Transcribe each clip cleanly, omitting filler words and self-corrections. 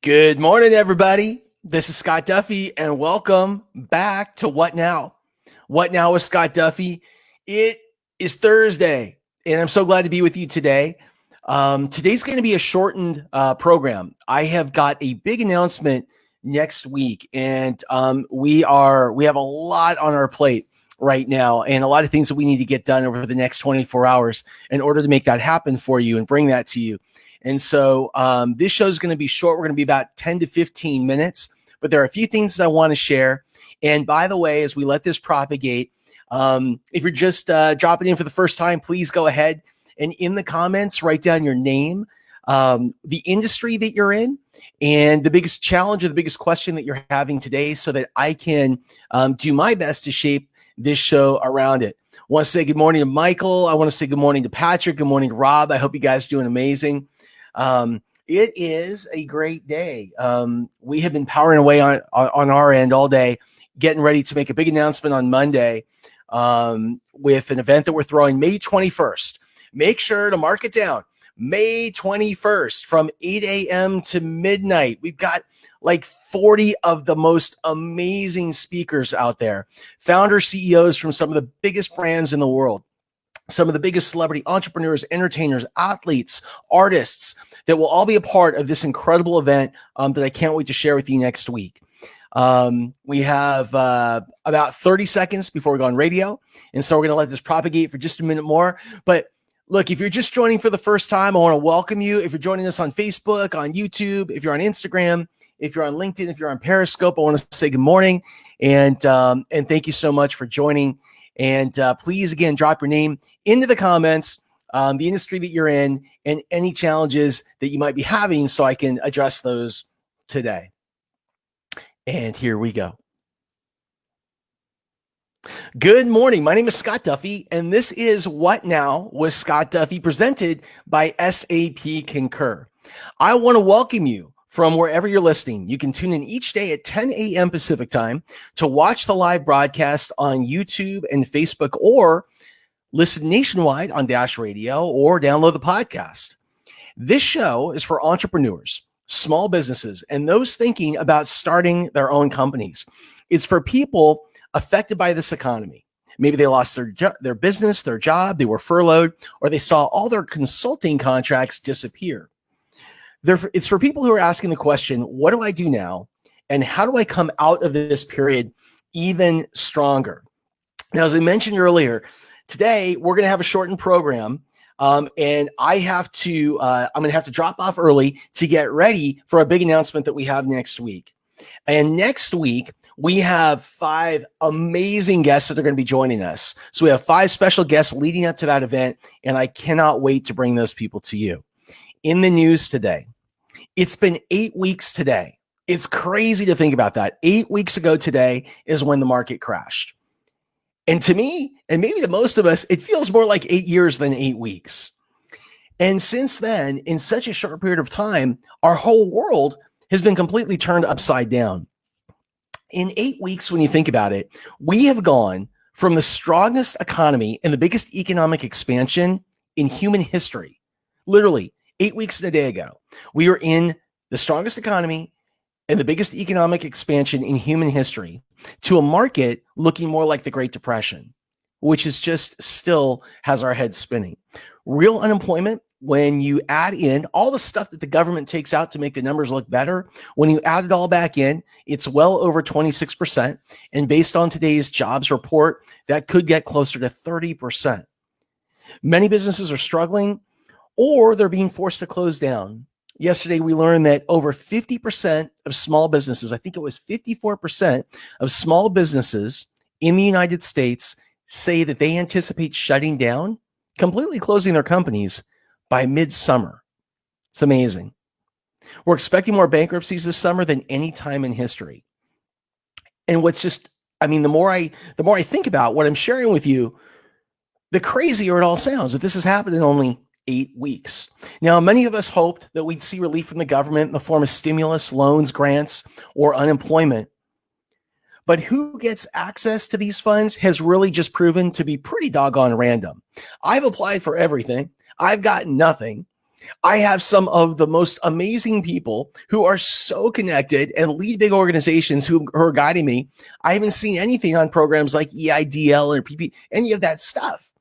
Good morning, everybody. This is Scott Duffy, and welcome back to What Now? What Now with Scott Duffy? It is Thursday, and I'm so glad to be with you today. Today's going to be a shortened program. I have got a big announcement next week, and we have a lot on our plate right now, and a lot of things that we need to get done over the next 24 hours in order to make that happen for you and bring that to you. And so this show is going to be short. We're going to be about 10 to 15 minutes, but there are a few things that I want to share. And by the way, as we let this propagate, if you're just dropping in for the first time, please go ahead and in the comments, write down your name, the industry that you're in, and the biggest challenge or the biggest question that you're having today so that I can do my best to shape this show around it. I want to say good morning to Michael. I want to say good morning to Patrick. Good morning to Rob. I hope you guys are doing amazing. It is a great day. We have been powering away on our end all day, getting ready to make a big announcement on Monday with an event that we're throwing May 21st. Make sure to mark it down. May 21st from 8 a.m. to midnight. We've got like 40 of the most amazing speakers out there, founders, CEOs from some of the biggest brands in the world, some of the biggest celebrity entrepreneurs, entertainers, athletes, artists that will all be a part of this incredible event that I can't wait to share with you next week. We have about 30 seconds before we go on radio. And so we're going to let this propagate for just a minute more. But look, if you're just joining for the first time, I want to welcome you. If you're joining us on Facebook, on YouTube, if you're on Instagram, if you're on LinkedIn, if you're on Periscope, I want to say good morning. And thank you so much for joining. And please, again, drop your name into the comments, the industry that you're in, and any challenges that you might be having so I can address those today. And here we go. Good morning. My name is Scott Duffy, and this is What Now with Scott Duffy, presented by SAP Concur. I want to welcome you from wherever you're listening. You can tune in each day at 10 a.m. Pacific time to watch the live broadcast on YouTube and Facebook, or listen nationwide on Dash Radio, or download the podcast. This show is for entrepreneurs, small businesses, and those thinking about starting their own companies. It's for people affected by this economy. Maybe they lost their business, their job, they were furloughed, or they saw all their consulting contracts disappear. It's for people who are asking the question, what do I do now? And how do I come out of this period even stronger? Now, as I mentioned earlier, today we're going to have a shortened program. And I'm going to have to drop off early to get ready for a big announcement that we have next week. And next week, we have 5 amazing guests that are going to be joining us. So we have 5 special guests leading up to that event, and I cannot wait to bring those people to you. In the news today, it's been 8 weeks today. It's crazy to think about that. 8 weeks ago today is when the market crashed. And to me, and maybe to most of us, it feels more like 8 years than 8 weeks. And since then, in such a short period of time, our whole world has been completely turned upside down. In 8 weeks, when you think about it, we have gone from the strongest economy and the biggest economic expansion in human history, literally 8 weeks and a day ago, we were in the strongest economy and the biggest economic expansion in human history, to a market looking more like the Great Depression, which is just still has our heads spinning. Real unemployment, when you add in all the stuff that the government takes out to make the numbers look better, when you add it all back in, it's well over 26%. And based on today's jobs report, that could get closer to 30%. Many businesses are struggling, or they're being forced to close down. Yesterday, we learned that over 50% of small businesses, I think it was 54% of small businesses in the United States, say that they anticipate shutting down, completely closing their companies by midsummer. It's amazing. We're expecting more bankruptcies this summer than any time in history. And what's just, I mean, the more I think about what I'm sharing with you, the crazier it all sounds that this has happened in only 8 weeks. Now, many of us hoped that we'd see relief from the government in the form of stimulus, loans, grants, or unemployment. But who gets access to these funds has really just proven to be pretty doggone random. I've applied for everything. I've gotten nothing. I have some of the most amazing people who are so connected and lead big organizations who are guiding me. I haven't seen anything on programs like EIDL or PP, any of that stuff.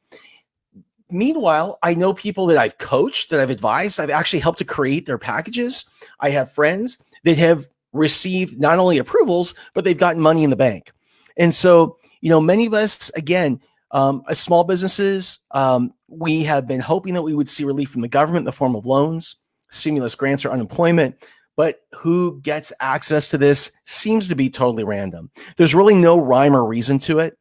Meanwhile, I know people that I've coached, that I've advised, I've actually helped to create their packages. I have friends that have received not only approvals, but they've gotten money in the bank. And so, many of us, again, as small businesses, we have been hoping that we would see relief from the government in the form of loans, stimulus grants, or unemployment. But who gets access to this seems to be totally random. There's really no rhyme or reason to it.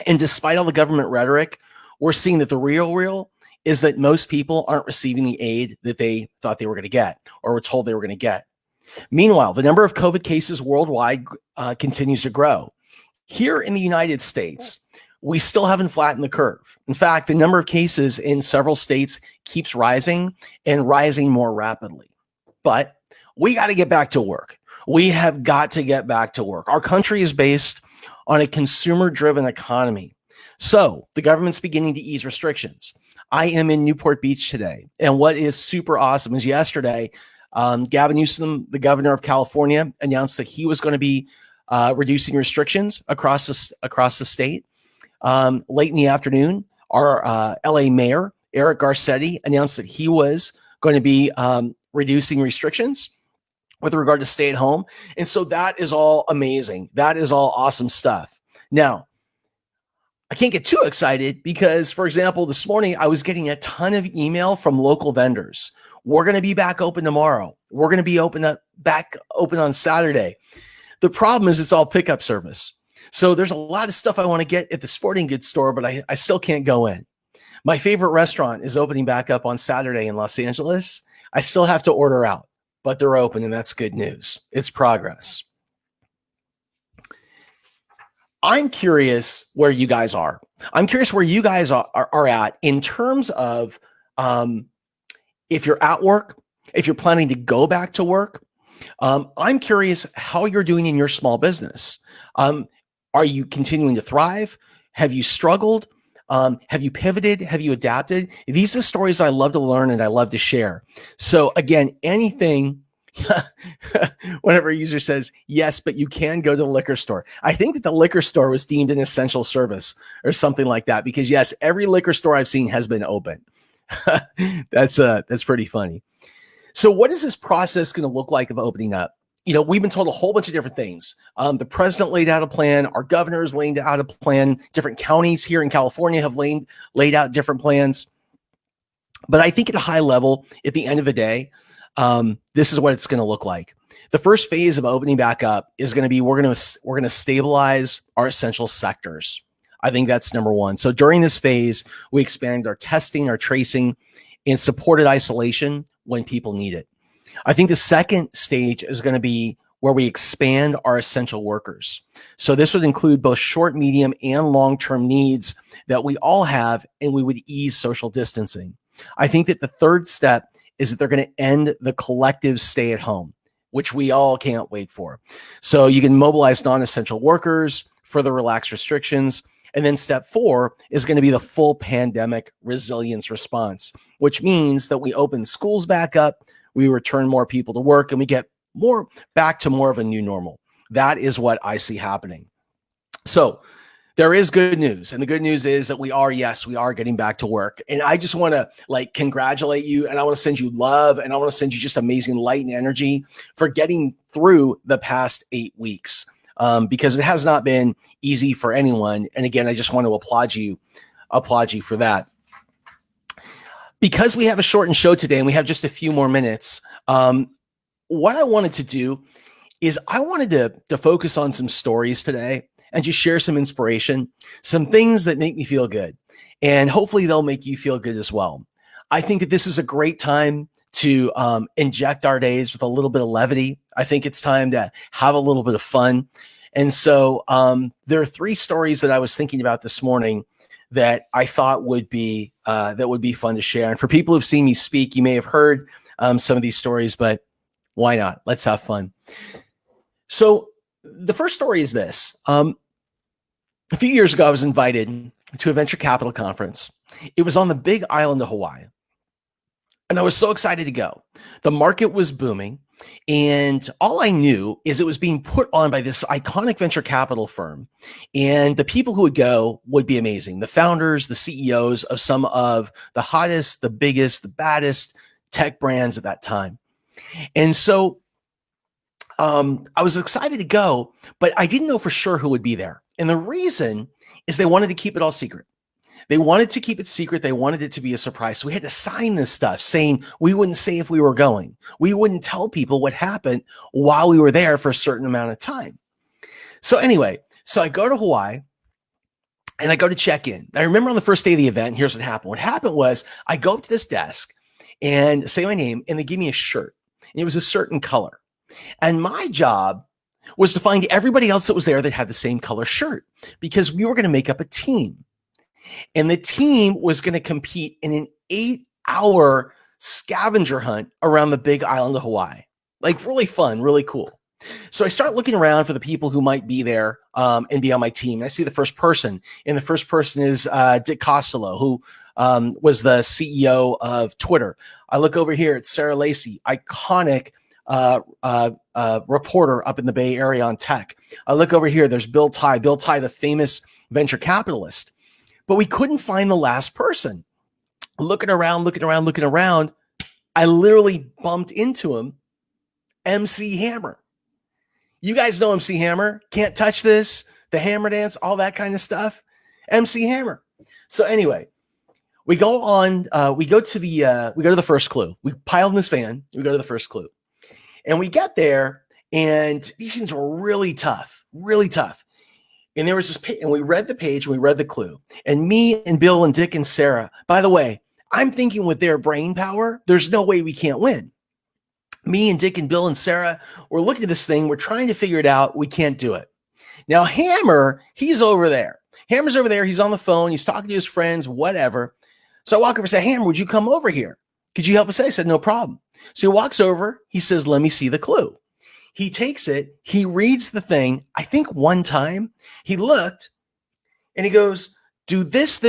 And despite all the government rhetoric, we're seeing that the real is that most people aren't receiving the aid that they thought they were going to get or were told they were going to get. Meanwhile, the number of COVID cases worldwide continues to grow. Here in the United States, we still haven't flattened the curve. In fact, the number of cases in several states keeps rising and rising more rapidly. But we got to get back to work. We have got to get back to work. Our country is based on a consumer-driven economy. So the government's beginning to ease restrictions. I am in Newport Beach today. And what is super awesome is yesterday, Gavin Newsom, the governor of California, announced that he was going to be reducing restrictions across the state. Late in the afternoon, our LA mayor, Eric Garcetti, announced that he was going to be reducing restrictions with regard to stay at home. And so that is all amazing. That is all awesome stuff. Now, I can't get too excited because, for example, this morning I was getting a ton of email from local vendors. We're going to be back open tomorrow. We're going to be back open on Saturday. The problem is it's all pickup service. So there's a lot of stuff I want to get at the sporting goods store, but I still can't go in. My favorite restaurant is opening back up on Saturday in Los Angeles. I still have to order out, but they're open, and that's good news. It's progress. I'm curious where you guys are. I'm curious where you guys are at in terms of if you're at work, if you're planning to go back to work. I'm curious how you're doing in your small business. Are you continuing to thrive? Have you struggled? Have you pivoted? Have you adapted? These are stories I love to learn and I love to share. So again, anything, whenever a user says, yes, but you can go to the liquor store. I think that the liquor store was deemed an essential service or something like that, because yes, every liquor store I've seen has been open. That's pretty funny. So what is this process going to look like of opening up? We've been told a whole bunch of different things. The president laid out a plan. Our governors laid out a plan. Different counties here in California have laid out different plans. But I think at a high level, at the end of the day, this is what it's going to look like. The first phase of opening back up is going to be we're going to stabilize our essential sectors. I think that's number one. So during this phase, we expand our testing, our tracing, and supported isolation when people need it. I think the second stage is going to be where we expand our essential workers. So this would include both short, medium, and long-term needs that we all have, and we would ease social distancing. I think that the third step is that they're going to end the collective stay at home, which we all can't wait for. So you can mobilize non-essential workers, further relax restrictions. And then step 4 is going to be the full pandemic resilience response, which means that we open schools back up, we return more people to work, and we get back to more of a new normal. That is what I see happening. So there is good news. And the good news is that we are getting back to work. And I just want to congratulate you. And I want to send you love. And I want to send you just amazing light and energy for getting through the past 8 weeks. Because it has not been easy for anyone. And again, I just want to applaud you for that. Because we have a shortened show today and we have just a few more minutes, what I wanted to do is I wanted to focus on some stories today and just share some inspiration, some things that make me feel good. And hopefully they'll make you feel good as well. I think that this is a great time to inject our days with a little bit of levity. I think it's time to have a little bit of fun. And so there are 3 stories that I was thinking about this morning that I thought would be fun to share. And for people who've seen me speak, you may have heard some of these stories, but why not? Let's have fun. So the first story is this. A few years ago, I was invited to a venture capital conference. It was on the big island of Hawaii. And I was so excited to go. The market was booming. And all I knew is it was being put on by this iconic venture capital firm. And the people who would go would be amazing. The founders, the CEOs of some of the hottest, the biggest, the baddest tech brands at that time. And so I was excited to go, but I didn't know for sure who would be there. And the reason is they wanted to keep it all secret. They wanted to keep it secret. They wanted it to be a surprise. So we had to sign this stuff saying we wouldn't say if we were going. We wouldn't tell people what happened while we were there for a certain amount of time. So anyway, so I go to Hawaii and I go to check in. I remember on the first day of the event, here's what happened. What happened was I go up to this desk and say my name, and they give me a shirt. And it was a certain color. And my job was to find everybody else that was there that had the same color shirt, because we were going to make up a team. And the team was going to compete in an 8-hour scavenger hunt around the big island of Hawaii. Like, really fun, really cool. So I start looking around for the people who might be there and be on my team. And I see the first person, and the first person is Dick Costello, who was the CEO of Twitter. I look over here at Sarah Lacey, iconic reporter up in the Bay Area on tech. I look over here, there's Bill Tai, the famous venture capitalist. But we couldn't find the last person. Looking around, I literally bumped into him, MC Hammer. You guys know MC Hammer, Can't Touch This, the Hammer Dance, all that kind of stuff. MC Hammer. So anyway, we go to the first clue. We pile in this van, we go to the first clue. And we get there, and these things were really tough. And there was this, and we read the page, and we read the clue. And me and Bill and Dick and Sarah, by the way, I'm thinking with their brain power, there's no way we can't win. Me and Dick and Bill and Sarah, we're looking at this thing. We're trying to figure it out. We can't do it. Now, Hammer, he's over there. Hammer's over there. He's on the phone. He's talking to his friends, whatever. So I walk over and say, Hammer, would you come over here? Could you help us? I said, no problem. So he walks over. He says, let me see the clue. He takes it, he reads the thing. I think one time he looked and he goes, do this,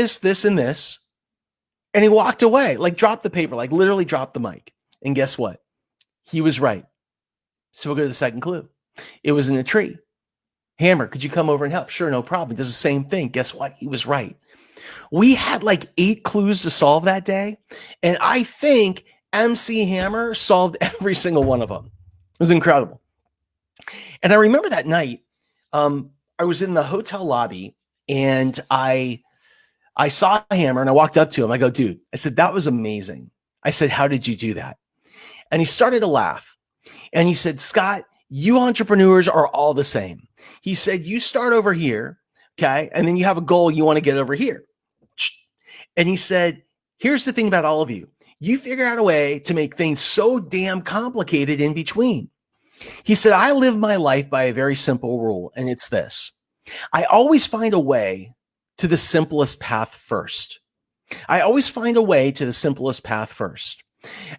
and this. And he walked away, like dropped the paper, like literally dropped the mic. And guess what? He was right. So we'll go to the second clue. It was in a tree. Hammer, could you come over and help? Sure, no problem. He does the same thing. Guess what? He was right. We had like 8 clues to solve that day. And I think MC Hammer solved every single one of them. It was incredible. And I remember that night, I was in the hotel lobby, and I saw Hammer, and I walked up to him. I go, dude, I said, that was amazing. I said, how did you do that? And he started to laugh. And he said, Scott, you entrepreneurs are all the same. He said, you start over here, okay? And then you have a goal you want to get over here. And he said, here's the thing about all of you. You figure out a way to make things so damn complicated in between. He said, I live my life by a very simple rule, and it's this. I always find a way to the simplest path first.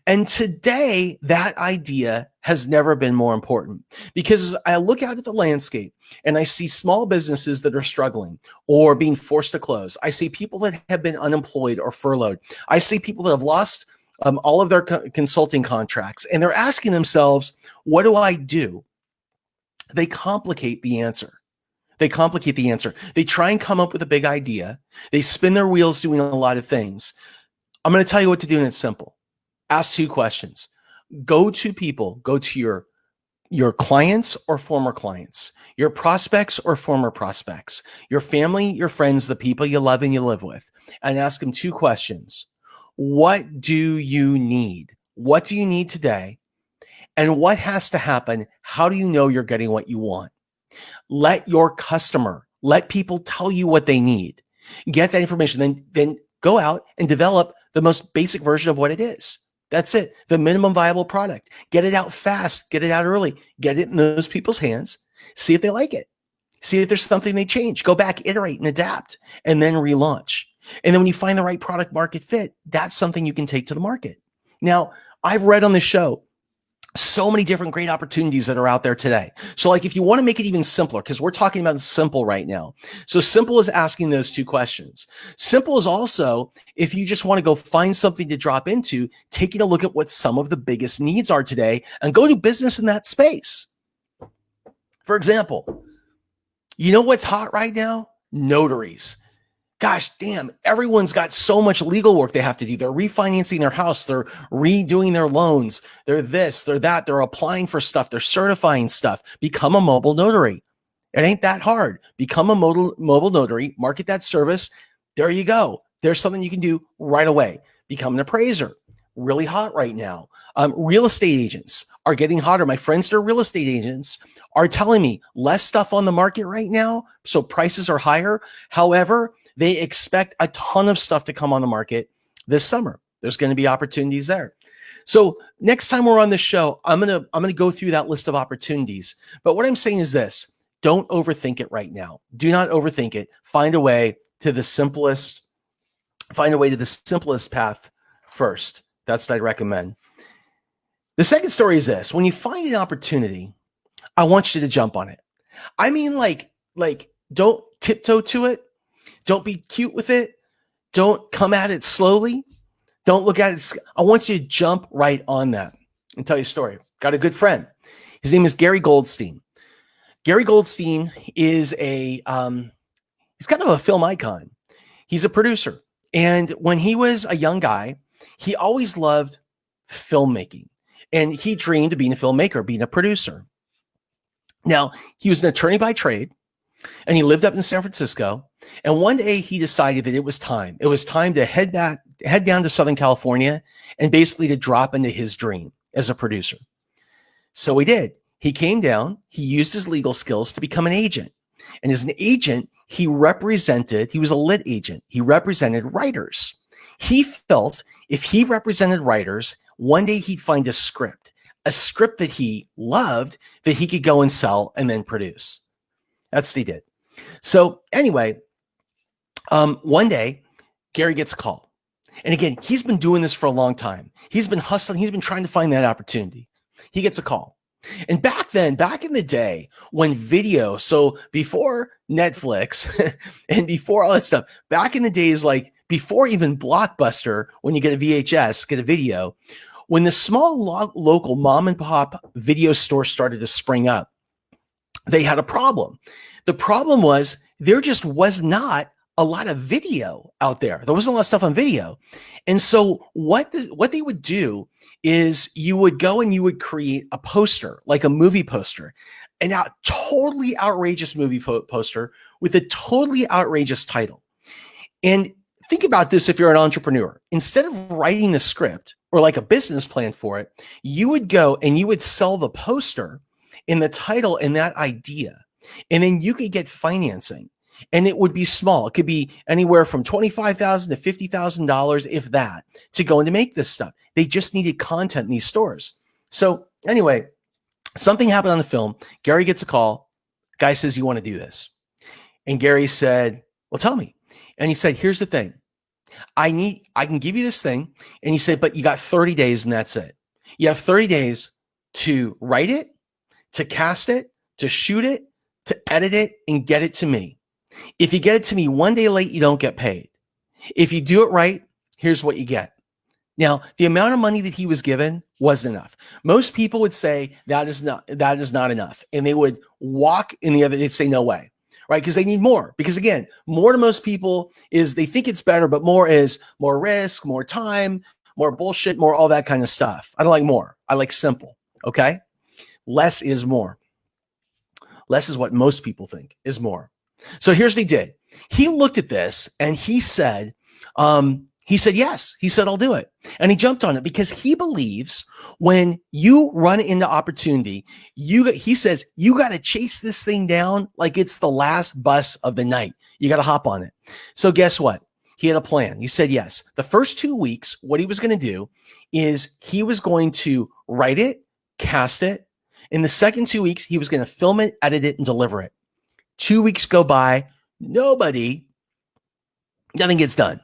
And today, that idea has never been more important, because I look out at the landscape and I see small businesses that are struggling or being forced to close. I see people that have been unemployed or furloughed. I see people that have lost all of their consulting contracts, and they're asking themselves, what do I do? They complicate the answer. They try and come up with a big idea. They spin their wheels doing a lot of things. I'm going to tell you what to do, and it's simple. Ask 2 questions. Go to your clients or former clients, your prospects or former prospects, your family, your friends, the people you love and you live with, and ask them 2 questions. What do you need? What do you need today? And what has to happen? How do you know you're getting what you want? Let people tell you what they need. Get that information, then go out and develop the most basic version of what it is. That's it. The minimum viable product. Get it out fast. Get it out early. Get it in those people's hands. See if they like it. See if there's something they change. Go back, iterate, and adapt, and then relaunch. And then when you find the right product market fit, that's something you can take to the market. Now, I've read on the show So many different great opportunities that are out there today. So like if you want to make it even simpler, because we're talking about simple right now. So simple is asking those two questions. Simple is also, if you just want to go find something to drop into, taking a look at what some of the biggest needs are today and go do business in that space. For example, you know what's hot right now? Notaries. Gosh, damn, everyone's got so much legal work they have to do. They're refinancing their house. They're redoing their loans. They're this, they're that. They're applying for stuff. They're certifying stuff. Become a mobile notary. It ain't that hard. Become a mobile notary, market that service. There you go. There's something you can do right away. Become an appraiser. Really hot right now. Real estate agents are getting hotter. My friends that are real estate agents are telling me less stuff on the market right now. So prices are higher. However, they expect a ton of stuff to come on the market this summer. There's going to be opportunities there. So next time we're on this show, I'm going to go through that list of opportunities. But what I'm saying is this: don't overthink it right now. Do not overthink it. Find a way to the simplest path first. That's what I'd recommend. The second story is this: when you find an opportunity, I want you to jump on it. I mean, like don't tiptoe to it. Don't be cute with it. Don't come at it slowly. Don't look at it. I want you to jump right on that and tell you a story. Got a good friend. His name is Gary Goldstein. Gary Goldstein is he's kind of a film icon. He's a producer. And when he was a young guy, he always loved filmmaking. And he dreamed of being a filmmaker, being a producer. Now, he was an attorney by trade. And he lived up in San Francisco. And one day he decided that it was time. It was time to head down to Southern California and basically to drop into his dream as a producer. So he did. He came down. He used his legal skills to become an agent. And as an agent, he was a lit agent. He represented writers. He felt if he represented writers, one day he'd find a script that he loved that he could go and sell and then produce. That's what he did. So anyway, one day, Gary gets a call. And again, he's been doing this for a long time. He's been hustling. He's been trying to find that opportunity. He gets a call. And back in the day when video, so before Netflix and before all that stuff, back in the days, like before even Blockbuster, when you get a VHS, get a video, when the small local mom and pop video store started to spring up, they had a problem. The problem was there just was not a lot of video out there. There wasn't a lot of stuff on video. And so what they would do is you would go and you would create a poster, like a movie poster, totally outrageous movie poster with a totally outrageous title. And think about this if you're an entrepreneur. Instead of writing the script or like a business plan for it, you would go and you would sell the poster in the title and that idea. And then you could get financing and it would be small. It could be anywhere from $25,000 to $50,000, if that, to go and to make this stuff. They just needed content in these stores. So anyway, something happened on the film. Gary gets a call. Guy says, "You want to do this?" And Gary said, "Well, tell me." And he said, "Here's the thing. I can give you this thing." And he said, "But you got 30 days and that's it. You have 30 days to write it, to cast it, to shoot it, to edit it, and get it to me. If you get it to me one day late, you don't get paid. If you do it right, here's what you get." Now, the amount of money that he was given wasn't enough. Most people would say that is not enough. And they would walk in the other, they'd say, "No way." Right? Because they need more. Because again, more to most people is they think it's better, but more is more risk, more time, more bullshit, more all that kind of stuff. I don't like more. I like simple. Okay? Less is more. Less is what most people think is more. So here's what he did. He looked at this and he said, yes. He said, "I'll do it." And he jumped on it because he believes when you run into opportunity, he says, you got to chase this thing down like it's the last bus of the night. You got to hop on it. So guess what? He had a plan. He said yes. The first 2 weeks, what he was going to do is he was going to write it, cast it. In the second 2 weeks, he was going to film it, edit it, and deliver it. 2 weeks go by, nothing gets done.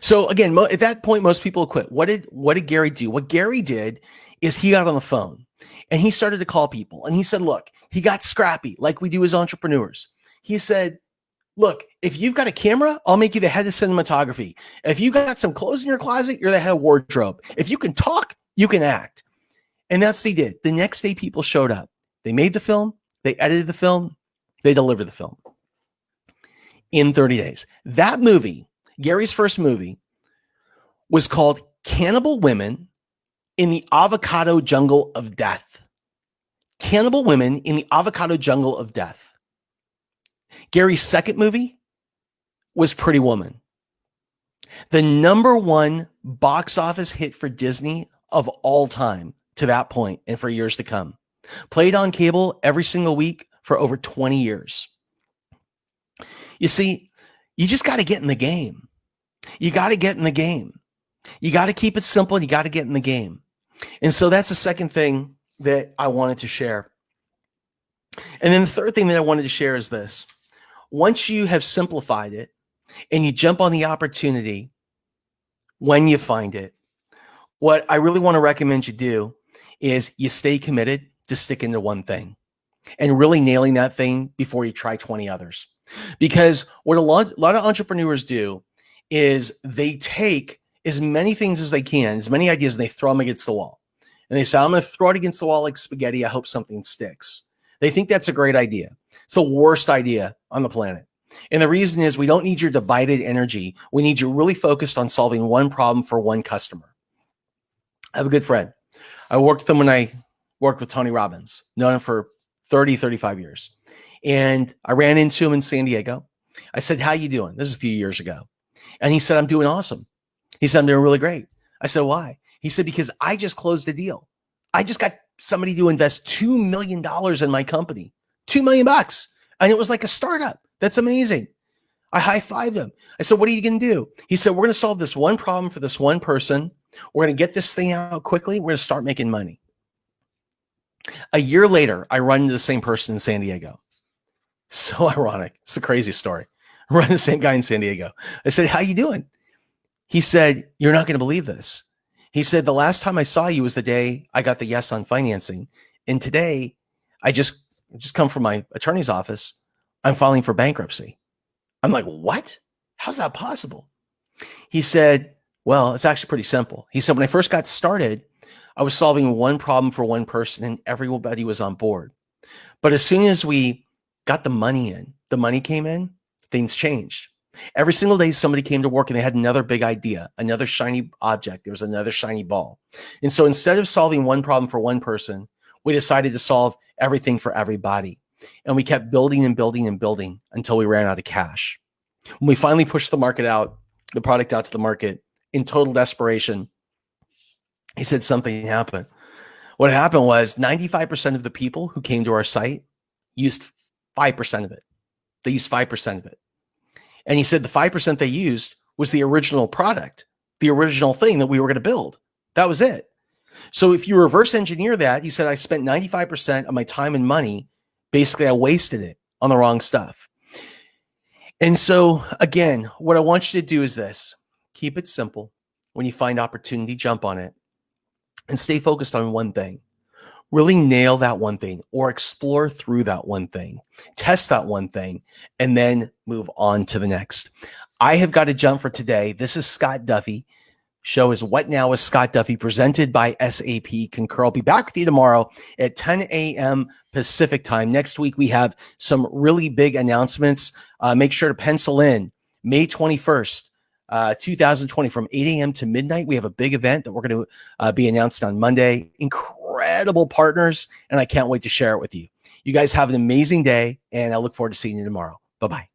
So again, at that point, most people quit. What did Gary do? What Gary did is he got on the phone and he started to call people. And he said, look, he got scrappy like we do as entrepreneurs. He said, look, if you've got a camera, I'll make you the head of cinematography. If you got some clothes in your closet, you're the head of wardrobe. If you can talk, you can act. And that's what he did. The next day, people showed up. They made the film. They edited the film. They delivered the film in 30 days. That movie, Gary's first movie, was called Cannibal Women in the Avocado Jungle of Death. Cannibal Women in the Avocado Jungle of Death. Gary's second movie was Pretty Woman. The #1 box office hit for Disney of all time to that point and for years to come. Played on cable every single week for over 20 years. You see, you just got to get in the game. You got to get in the game. You got to keep it simple. You got to get in the game. And so that's the second thing that I wanted to share. And then the third thing that I wanted to share is this. Once you have simplified it and you jump on the opportunity when you find it, what I really want to recommend you do is you stay committed to sticking to one thing and really nailing that thing before you try 20 others. Because what a lot of entrepreneurs do is they take as many things as they can, as many ideas, and they throw them against the wall. And they say, I'm going to throw it against the wall like spaghetti. I hope something sticks. They think that's a great idea. It's the worst idea on the planet. And the reason is we don't need your divided energy. We need you really focused on solving one problem for one customer. I have a good friend. I worked with him when I worked with Tony Robbins, known him for 30, 35 years. And I ran into him in San Diego. I said, how you doing? This is a few years ago. And he said, I'm doing awesome. He said, I'm doing really great. I said, why? He said, because I just closed a deal. I just got somebody to invest $2 million in my company, $2 million. And it was like a startup. That's amazing. I high-fived him. I said, what are you going to do? He said, we're going to solve this one problem for this one person. We're going to get this thing out quickly. We're going to start making money. A year later, I run into the same person in San Diego. So ironic. It's the craziest story. I run into the same guy in San Diego. I said, how you doing? He said, you're not going to believe this. He said, the last time I saw you was the day I got the yes on financing. And today, I just come from my attorney's office. I'm filing for bankruptcy. I'm like, what? How's that possible? He said, well, it's actually pretty simple. He said, when I first got started, I was solving one problem for one person and everybody was on board. But as soon as we got the money in, the money came in, things changed. Every single day, somebody came to work and they had another big idea, another shiny object. There was another shiny ball. And so instead of solving one problem for one person, we decided to solve everything for everybody. And we kept building and building and building until we ran out of cash. When we finally pushed the product out to the market in total desperation, he said something happened. What happened was 95% of the people who came to our site used 5% of it. They used 5% of it. And he said the 5% they used was the original product, the original thing that we were going to build. That was it. So if you reverse engineer that, he said, I spent 95% of my time and money. Basically, I wasted it on the wrong stuff. And so, again, what I want you to do is this. Keep it simple. When you find opportunity, jump on it. And stay focused on one thing. Really nail that one thing or explore through that one thing. Test that one thing and then move on to the next. I have got to jump for today. This is Scott Duffy. Show is What Now with Scott Duffy, presented by SAP Concur. I'll be back with you tomorrow at 10 a.m. Pacific time. Next week, we have some really big announcements. Make sure to pencil in May 21st, 2020 from 8 a.m. to midnight. We have a big event that we're going to be announced on Monday. Incredible partners, and I can't wait to share it with you. You guys have an amazing day, and I look forward to seeing you tomorrow. Bye-bye.